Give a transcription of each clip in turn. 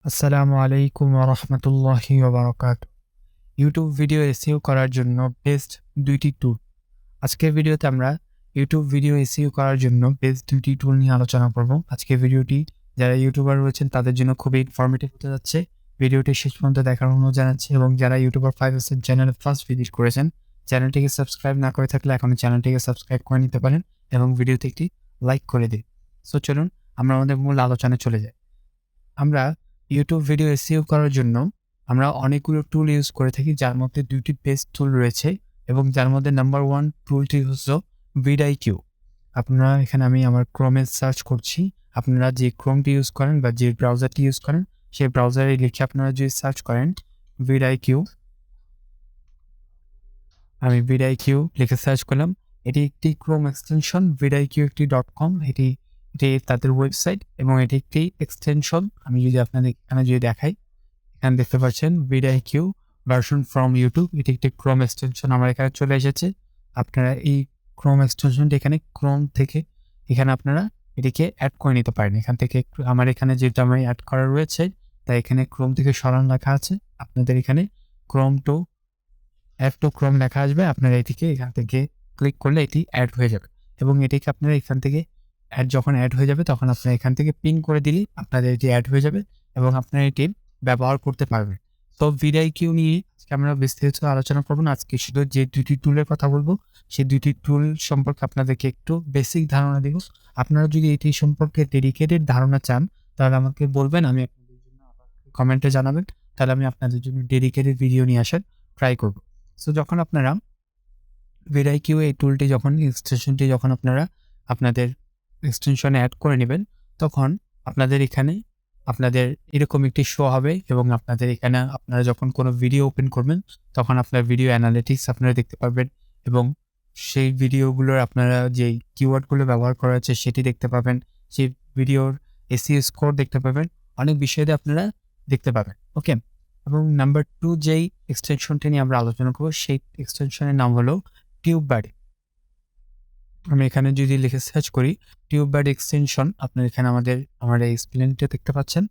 আসসালামু আলাইকুম ওয়া রাহমাতুল্লাহি ওয়া বারাকাতুহু। ইউটিউব ভিডিও এসইও করার জন্য বেস্ট ২টি টুল। আজকের ভিডিওতে আমরা ইউটিউব ভিডিও এসইও করার জন্য বেস্ট ২টি টুল নিয়ে আলোচনা করব। আজকের ভিডিওটি যারা ইউটিউবার রয়েছেন তাদের জন্য খুবই ইনফরমেটিভ হতে যাচ্ছে। ভিডিওটি শেষ পর্যন্ত দেখার অনুরোধ জানাচ্ছি এবং যারা ইউটিউবার 5 এর চ্যানেলে ফার্স্ট ভিজিট করেছেন, চ্যানেলটিকে সাবস্ক্রাইব না করে থাকলে এখনই চ্যানেলটিকে সাবস্ক্রাইব করে নিতে পারেন এবং ভিডিওতে একটি লাইক করে দিন। সো চলুন আমরা আমাদের মূল আলোচনায় চলে যাই। আমরা ইউটিউব ভিডিও এসইও করার জন্য আমরা অনেকগুলো টুল ইউজ করে থাকি, যার মধ্যে ২টি বেস্ট টুল রয়েছে এবং যার মধ্যে নাম্বার 1 টুলটি হচ্ছে vidIQ। আপনারা এখানে আমি আমার ক্রোমে সার্চ করছি। আপনারা যে ক্রোমটি ইউজ করেন বা যে ব্রাউজারটি ইউজ করেন সেই ব্রাউজারে লিখে আপনারা যদি সার্চ করেন vidIQ, আমি vidIQ লিখে সার্চ করলাম। এটি একটি ক্রোম এক্সটেনশন। vidIQ একটি .com, এটি তাদের ওয়েবসাইট এবং এটি একটি এক্সটেনশন। আমি যদি আপনাদের এখানে যদি দেখাই, এখানে দেখতে পাচ্ছেন vidIQ ভার্সন ফ্রম ইউটিউব। এটি একটি ক্রোম এক্সটেনশন আমার এখানে চলে এসেছে। আপনারা এই ক্রোম এক্সটেনশনটি এখানে ক্রোম থেকে এখানে আপনারা এটিকে অ্যাড করে নিতে পারেন। এখান থেকে আমার এখানে যেহেতু আমার অ্যাড করা রয়েছে, তাই এখানে ক্রোম থেকে সরান লেখা আছে। আপনাদের এখানে Chrome to add to Chrome লেখা আসবে। আপনারা এটিকে এখান থেকে ক্লিক করলে এটি অ্যাড হয়ে যাবে এবং এটিকে আপনারা এখান থেকে যখন অ্যাড হয়ে যাবে তখন আপনারা এখান থেকে পিন করে দিলেই আপনাদের এটি অ্যাড হয়ে যাবে এবং আপনারা এটি ব্যবহার করতে পারবেন। তো vidIQ নিয়ে আজকে আমরা বিস্তারিত আলোচনা করব না। আজকে শুধু যে ২টি টুলের কথা বলবো, সেই ২টি টুল সম্পর্কে আপনাদেরকে একটু বেসিক ধারণা দিব। আপনারা যদি এটি সম্পর্কে ডেডিকেটেড ধারণা চান তাহলে আমাকে বলবেন, আমি আপনাদের জন্য কমেন্টে জানাবেন, তাহলে আমি আপনাদের জন্য ডেডিকেটেড ভিডিও নিয়ে আসার ট্রাই করব। সো যখন আপনারা vidIQ এই টুলটি এক্সটেনশনটি আপনারা আপনাদের এক্সটেনশনে অ্যাড করে নেবেন, তখন আপনাদের এখানে আপনাদের এরকম একটি শো হবে এবং আপনাদের এখানে আপনারা যখন কোনো ভিডিও ওপেন করবেন তখন আপনার ভিডিও অ্যানালিটিক্স আপনারা দেখতে পারবেন এবং সেই ভিডিওগুলোর আপনারা যেই কিওয়ার্ডগুলো ব্যবহার করা হচ্ছে সেটি দেখতে পাবেন। সেই ভিডিওর এসইও স্কোর দেখতে পাবেন। অনেক বিষয়ে আপনারা দেখতে পাবেন। ওকে, এবং নাম্বার 2 যেই এক্সটেনশনটি নিয়ে আমরা আলোচনা করব সেই এক্সটেনশনের নাম হলো টিউববারি। আমি এখানে যদি লিখে সার্চ করি টিউববারি এক্সটেনশন, আপনার এখানে আমার এই স্পেলিংটা দেখতে পাচ্ছেন।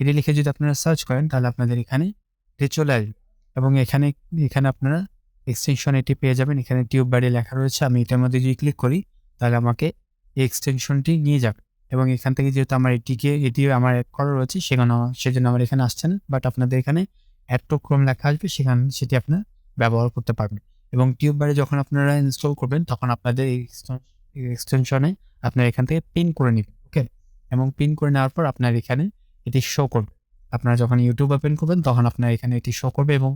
এটি লিখে যদি আপনারা সার্চ করেন তাহলে আপনাদের এখানে এটি চলে আসবে এবং এখানে আপনারা এক্সটেনশন এটি পেয়ে যাবেন। এখানে টিউববারি লেখা রয়েছে। আমি এটার মধ্যে যদি ক্লিক করি তাহলে আমাকে এই এক্সটেনশনটি নিয়ে যাবে এবং এখান থেকে যেহেতু আমার এটি আমার অ্যাড করা রয়েছে সেজন্য আমার এখানে আসছে না, বাট আপনাদের এখানে অ্যাড টু ক্রোম লেখা আসবে, সেটি আপনারা ব্যবহার করতে পারবেন। এবং টিউববারি যখন আপনারা ইনস্টল করবেন তখন আপনাদের এই এক্সটেনশনে আপনারা এখান থেকে পিন করে নেবেন। ওকে, এবং পিন করে নেওয়ার পর আপনার এখানে এটি শো করবে। আপনারা যখন ইউটিউব ওপেন করবেন তখন আপনার এখানে এটি শো করবে। এবং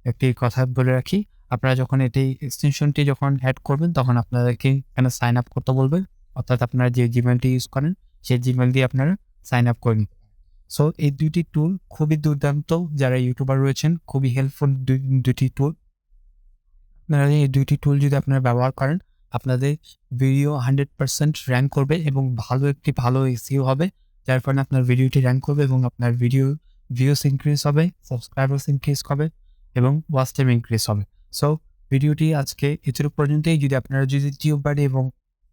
একটি কথা বলে রাখি, আপনারা যখন এক্সটেনশনটি অ্যাড করবেন তখন আপনাদেরকে এখানে সাইন আপ করতে বলবে, অর্থাৎ আপনারা যে জিমেলটি ইউজ করেন সেই জিমেল দিয়ে আপনারা সাইন আপ করে নিতে পারেন। সো এই ২টি টুল খুবই দুর্দান্ত। যারা ইউটিউবার রয়েছেন খুবই হেল্পফুল ২টি টুল। আপনারা এই ২টি টুল যদি আপনারা ব্যবহার করেন আপনাদের ভিডিও 100% র্যাঙ্ক করবে এবং ভালো এসইও হবে, যার কারণে আপনার ভিডিওটি র্যাঙ্ক করবে এবং আপনার ভিউস ইনক্রিজ হবে, সাবস্ক্রাইবার্স ইনক্রিজ হবে এবং ওয়াচ টাইম ইনক্রিজ হবে। সো ভিডিওটি আজকে এতটুকু পর্যন্তই। আপনারা যদি টিউববারি এবং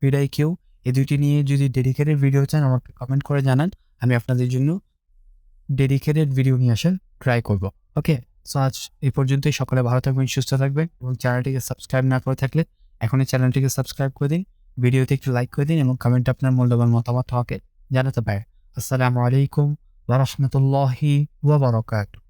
vidIQ এই ২টি নিয়ে যদি ডেডিকেটেড ভিডিও চান আমাকে কমেন্ট করে জানান, আমি আপনাদের জন্য ডেডিকেটেড ভিডিও নিয়ে আসার ট্রাই করব। ওকে, সো আজ এই পর্যন্তই। সকলে ভালো থাকবেন, সুস্থ থাকবেন এবং চ্যানেলটিকে সাবস্ক্রাইব না করে থাকলে এখনই চ্যানেলটিকে সাবস্ক্রাইব করে দিন, ভিডিওতে একটু লাইক করে দিন এবং কমেন্টে আপনার মূল্যবান মতামত আমাকে জানাতে পারেন। আসসালামু আলাইকুম ওয়া রাহমাতুল্লাহি ওয়া বারাকাতুহু।